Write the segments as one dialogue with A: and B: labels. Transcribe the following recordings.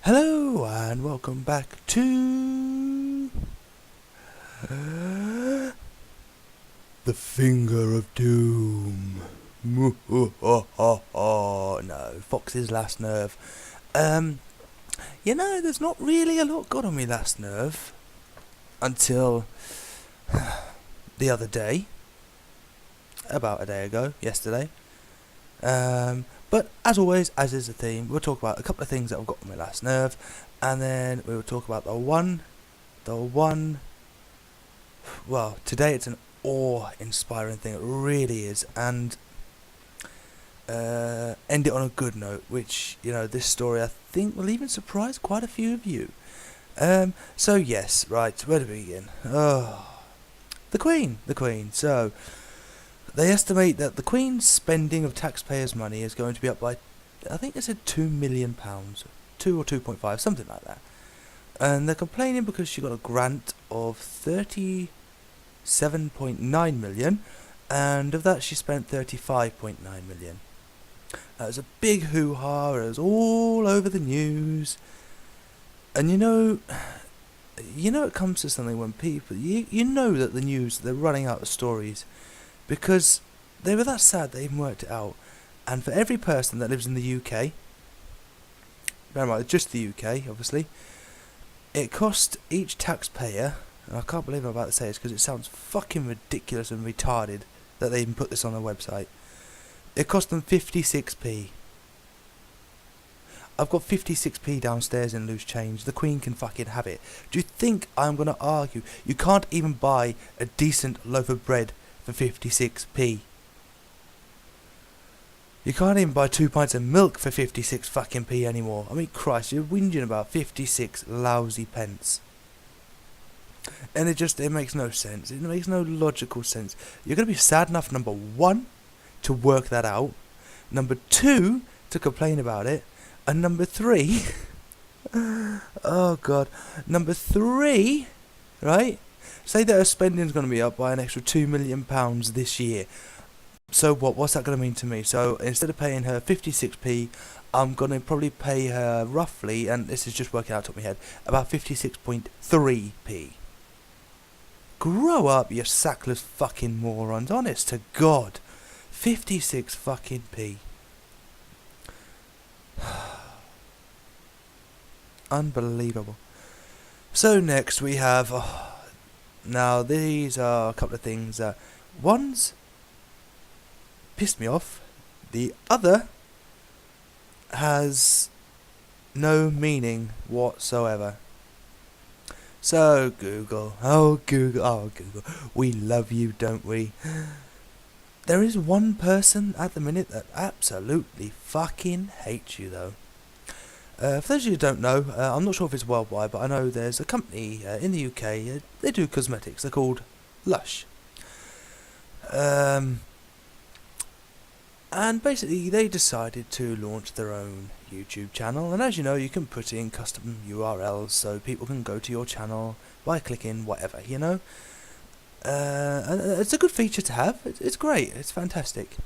A: Hello and welcome back to The Finger of Doom. No, Fox's last nerve. There's not really a lot got on me last nerve until the other day, about a day ago, yesterday. But as always, as is the theme, we'll talk about a couple of things that have got on my last nerve, and then we will talk about the one. Well, today it's an awe-inspiring thing. It really is, and end it on a good note. Which this story I think will even surprise quite a few of you. So yes, right, where to begin? Oh, the Queen. So. They estimate that the Queen's spending of taxpayers' money is going to be up by, I think they said £2 million, 2 or 2.5, something like that. And they're complaining because she got a grant of 37.9 million, and of that she spent 35.9 million. It was a big hoo-ha, it was all over the news. And it comes to something when people, you know that the news, they're running out of stories. Because they were that sad they even worked it out. And for every person that lives in the UK, bear in mind, just the UK, obviously, it cost each taxpayer, and I can't believe I'm about to say this because it sounds fucking ridiculous and retarded that they even put this on their website. It cost them 56p. I've got 56p downstairs in loose change. The Queen can fucking have it. Do you think I'm going to argue? You can't even buy a decent loaf of bread for 56p. You can't even buy 2 pints of milk for 56 fucking p anymore. I mean, Christ, you're whinging about 56 lousy pence. And it makes no sense. It makes no logical sense. You're going to be sad enough, number one, to work that out. Number two, to complain about it. And number three, oh God, number three, right? Say that her spending's going to be up by an extra £2 million this year. So what's that going to mean to me? So instead of paying her 56p, I'm going to probably pay her roughly, and this is just working out top of my head, about 56.3p. Grow up, you sackless fucking morons. Honest to God. 56 fucking p. Unbelievable. So next we have... now, these are a couple of things. One's pissed me off. The other has no meaning whatsoever. So, Google. Oh, Google. We love you, don't we? There is one person at the minute that absolutely fucking hates you, though. For those of you who don't know, I'm not sure if it's worldwide, but I know there's a company in the UK, they do cosmetics, they're called Lush. And basically they decided to launch their own YouTube channel, and as you know, you can put in custom URLs so people can go to your channel by clicking whatever, and it's a good feature to have, it's great, it's fantastic.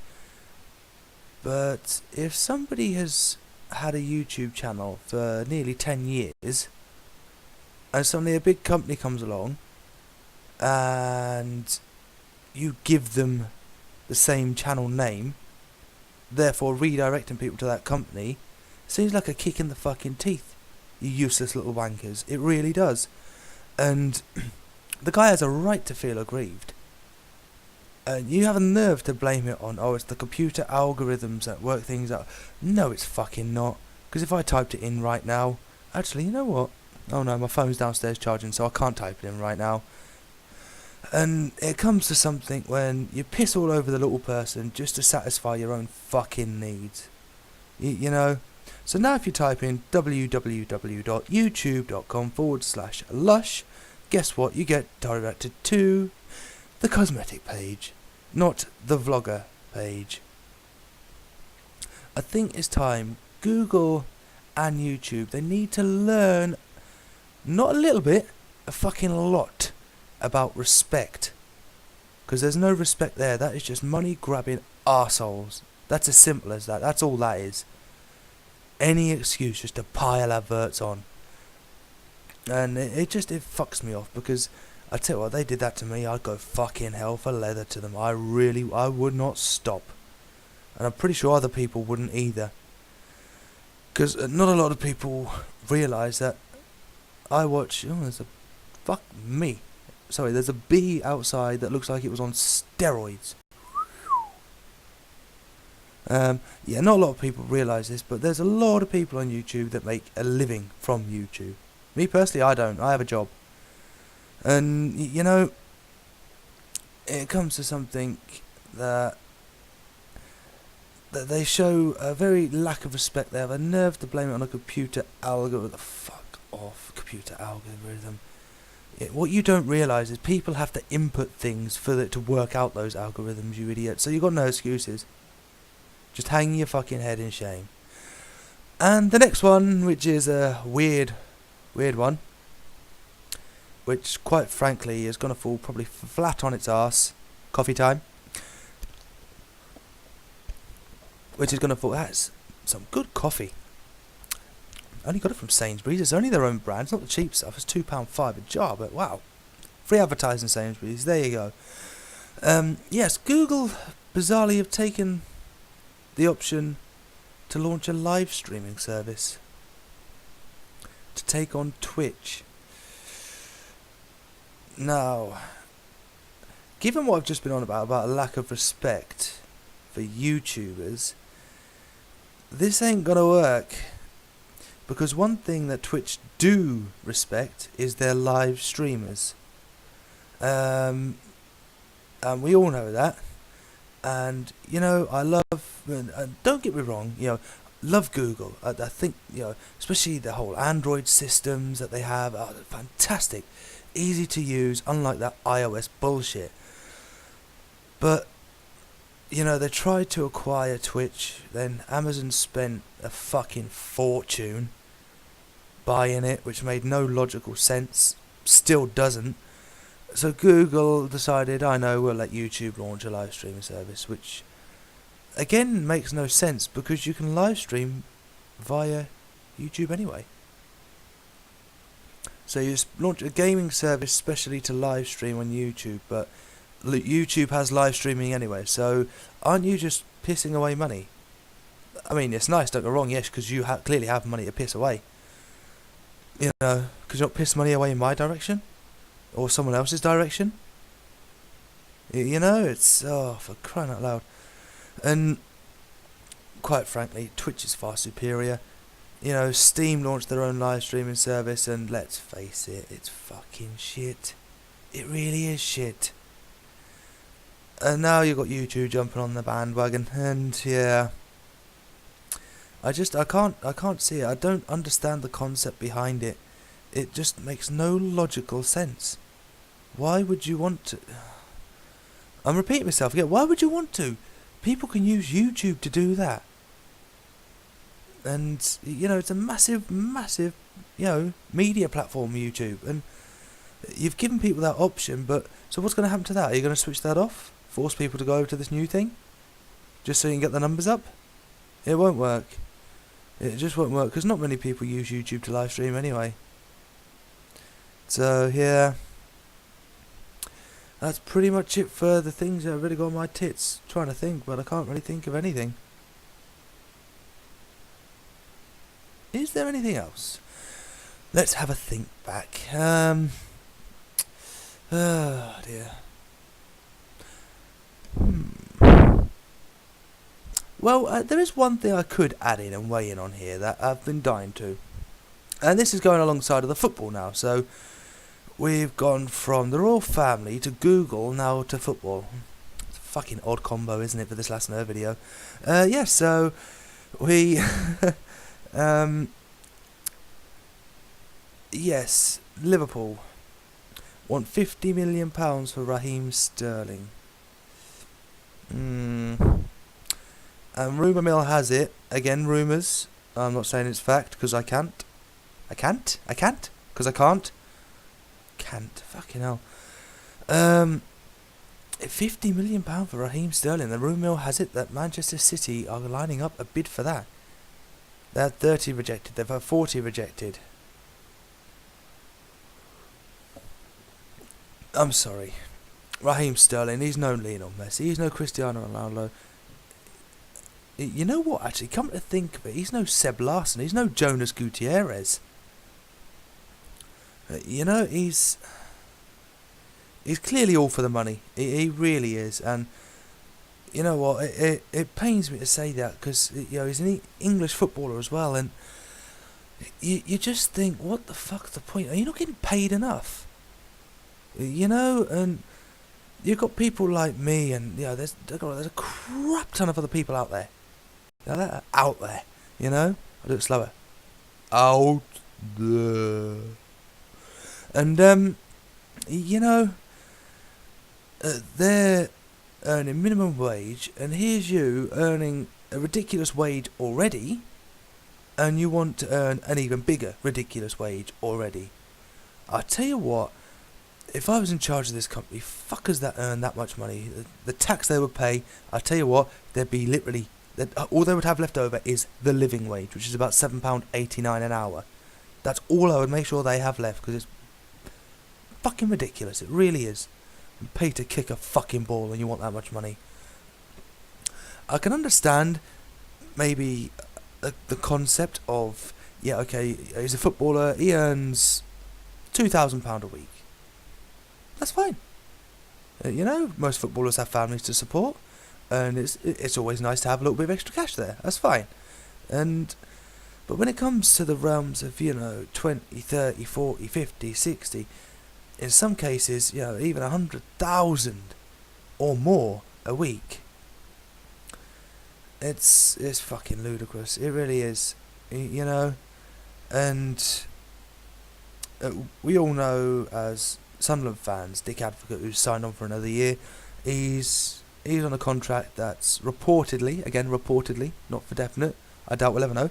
A: But if somebody has had a YouTube channel for nearly 10 years and suddenly a big company comes along and you give them the same channel name, therefore redirecting people to that company, seems like a kick in the fucking teeth, you useless little wankers. It really does. And the guy has a right to feel aggrieved. And you have a nerve to blame it on, it's the computer algorithms that work things out. No, it's fucking not. Because if I typed it in right now... Actually, you know what? Oh no, my phone's downstairs charging, so I can't type it in right now. And it comes to something when you piss all over the little person just to satisfy your own fucking needs. You know? So now if you type in www.youtube.com/lush, guess what? You get directed to the cosmetic page, not the vlogger page. I think it's time Google and YouTube, they need to learn, not a little bit, a fucking lot, about respect. Because there's no respect there. That is just money grabbing arseholes. That's as simple as that. That's all that is. any excuse just to pile adverts on. And it fucks me off, because I tell you what, they did that to me, I'd go fucking hell for leather to them. I would not stop. And I'm pretty sure other people wouldn't either. Because not a lot of people realise that I watch... Oh, there's a... Fuck me. Sorry, there's a bee outside that looks like it was on steroids. Yeah, not a lot of people realise this, but there's a lot of people on YouTube that make a living from YouTube. Me personally, I don't. I have a job. And, you know, it comes to something that they show a very lack of respect. They have a nerve to blame it on a computer algorithm. Fuck off, computer algorithm. What you don't realise is people have to input things for it to work out those algorithms, you idiot. So you've got no excuses. Just hang your fucking head in shame. And the next one, which is a weird one, which quite frankly is going to fall probably flat on its arse. Coffee time. Which is going to fall... That's some good coffee. I only got it from Sainsbury's. It's only their own brand. It's not the cheap stuff. It's £2.5 a jar, but wow. Free advertising Sainsbury's. There you go. Yes, Google bizarrely have taken the option to launch a live streaming service to take on Twitch. Now, given what I've just been on about a lack of respect for YouTubers, this ain't gonna work. Because one thing that Twitch do respect is their live streamers. And we all know that. And, you know, I love... don't get me wrong, you know, love Google. I think, you know, especially the whole Android systems that they have are fantastic. Easy to use, unlike that iOS bullshit. But, you know, they tried to acquire Twitch, then Amazon spent a fucking fortune buying it, which made no logical sense, still doesn't. So Google decided, I know, we'll let YouTube launch a live streaming service, which again makes no sense, because you can live stream via YouTube anyway. So you launch a gaming service specially to live stream on YouTube, but YouTube has live streaming anyway, so aren't you just pissing away money? I mean, it's nice, don't get me wrong, yes, because you clearly have money to piss away. You know, because you don't piss money away in my direction? Or someone else's direction? You know, it's... Oh, for crying out loud. And, quite frankly, Twitch is far superior. You know, Steam launched their own live streaming service, and let's face it, it's fucking shit. It really is shit. And now you've got YouTube jumping on the bandwagon, and yeah... I can't see it. I don't understand the concept behind it. It just makes no logical sense. Why would you want to... I'm repeating myself again. Why would you want to? People can use YouTube to do that. And, you know, it's a massive, massive, you know, media platform, YouTube. And you've given people that option, but... So what's going to happen to that? Are you going to switch that off? Force people to go over to this new thing? Just so you can get the numbers up? It won't work. It just won't work, because not many people use YouTube to live stream anyway. So, yeah. That's pretty much it for the things that have really got on my tits. Trying to think, but I can't really think of anything. Is there anything else? Let's have a think back. Oh dear. Well, there is one thing I could add in and weigh in on here that I've been dying to. And this is going alongside of the football now. So, we've gone from the royal family to Google, now to football. It's a fucking odd combo, isn't it, for this last nerd video? Yeah, so, we... yes, Liverpool want £50 million for Raheem Sterling. And rumour mill has it, again rumours, I'm not saying it's fact, because I can't, because I can't, fucking hell, £50 million for Raheem Sterling. The rumour mill has it that Manchester City are lining up a bid for that. They had 30 rejected. They've had 40 rejected. I'm sorry. Raheem Sterling, he's no Lionel Messi. He's no Cristiano Ronaldo. You know what, actually? Come to think of it, he's no Seb Larson. He's no Jonas Gutierrez. You know, he's clearly all for the money. He really is. And you know what? It pains me to say that because he's an English footballer as well. And you just think, what the fuck's the point? Are you not getting paid enough? You know, and you've got people like me, and there's a crap ton of other people out there. They're out there. I'll do it slower. Out there. And they're earning minimum wage, and here's you earning a ridiculous wage already, and you want to earn an even bigger ridiculous wage already. I tell you what, if I was in charge of this company, fuckers that earn that much money, the tax they would pay, I tell you what, they'd be literally, all they would have left over is the living wage, which is about £7.89 an hour. That's all I would make sure they have left, because it's fucking ridiculous. It really is. And pay to kick a fucking ball when you want that much money. I can understand maybe the concept of, he's a footballer, he earns £2,000 a week. That's fine. Most footballers have families to support, and it's always nice to have a little bit of extra cash there. That's fine. But when it comes to the realms of 20, 30, 40, 50, 60, in some cases even 100,000 or more a week, it's fucking ludicrous. It really is. And we all know, as Sunderland fans, Dick Advocate, who's signed on for another year, he's on a contract that's reportedly, not for definite, I doubt we'll ever know,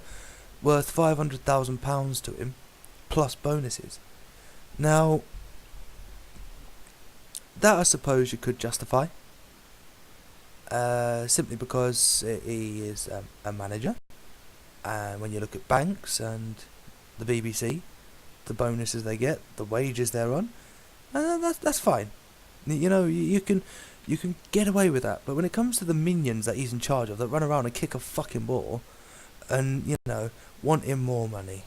A: worth £500,000 to him, plus bonuses. Now, that I suppose you could justify, simply because he is a manager, and when you look at banks and the BBC, the bonuses they get, the wages they're on, that's fine. You can get away with that. But when it comes to the minions that he's in charge of, that run around and kick a fucking ball, and wanting more money,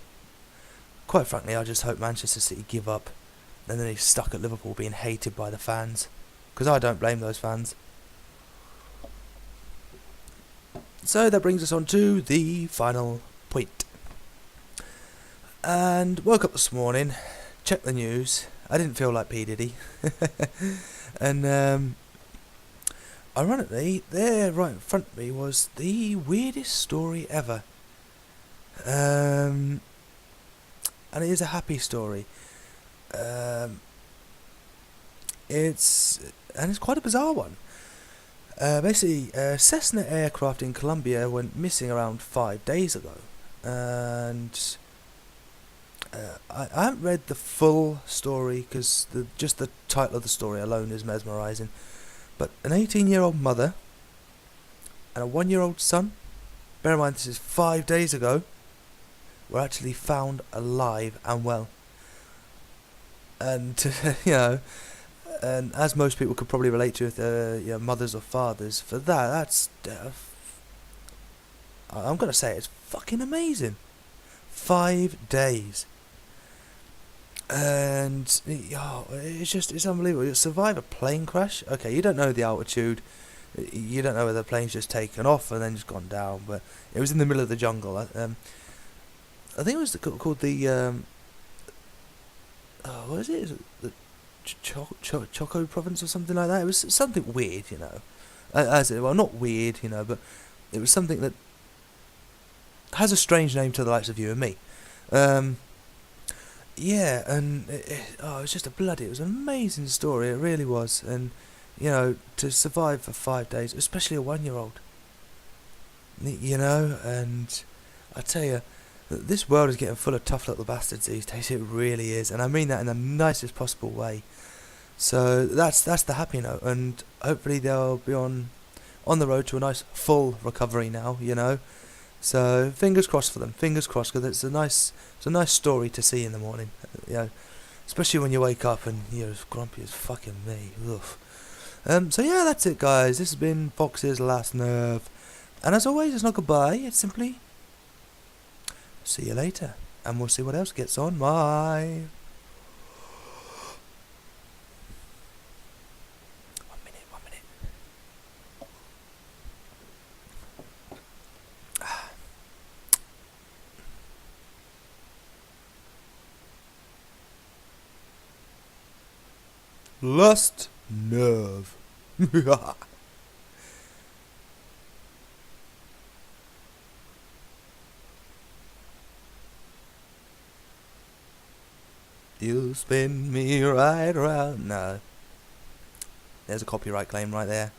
A: quite frankly, I just hope Manchester City give up, and then he's stuck at Liverpool being hated by the fans, because I don't blame those fans. So that brings us on to the final point. And woke up this morning, checked the news. I didn't feel like P. Diddy. And ironically, there right in front of me was the weirdest story ever. And it is a happy story. It's quite a bizarre one. Basically, Cessna aircraft in Colombia went missing around 5 days ago, and I haven't read the full story because just the title of the story alone is mesmerising. But an 18-year-old mother and a 1-year-old son, bear in mind this is 5 days ago, were actually found alive and well. And and as most people could probably relate to, with mothers or fathers, for that's I'm gonna say it's fucking amazing. 5 days. And it's unbelievable. You survive a plane crash. Okay, you don't know the altitude, you don't know whether the plane's just taken off and then just gone down, but it was in the middle of the jungle. I think it was called the what is it? Is it the Choco province or something like that? It was something weird, not weird, but it was something that has a strange name to the likes of you and me. And it was just it was an amazing story, it really was. And to survive for 5 days, especially a 1-year-old, and I tell you, this world is getting full of tough little bastards these days. It really is, and I mean that in the nicest possible way. So that's the happy note, and hopefully they'll be on the road to a nice full recovery now. So fingers crossed for them. Fingers crossed, because it's a nice story to see in the morning. You know, especially when you wake up and you're as grumpy as fucking me. Ugh. So yeah, that's it, guys. This has been Fox's Last Nerve, and as always, it's not goodbye. It's simply see you later, and we'll see what else gets on. Bye. 1 minute. 1 minute. Lust nerve. You spin me right round. No. There's a copyright claim right there.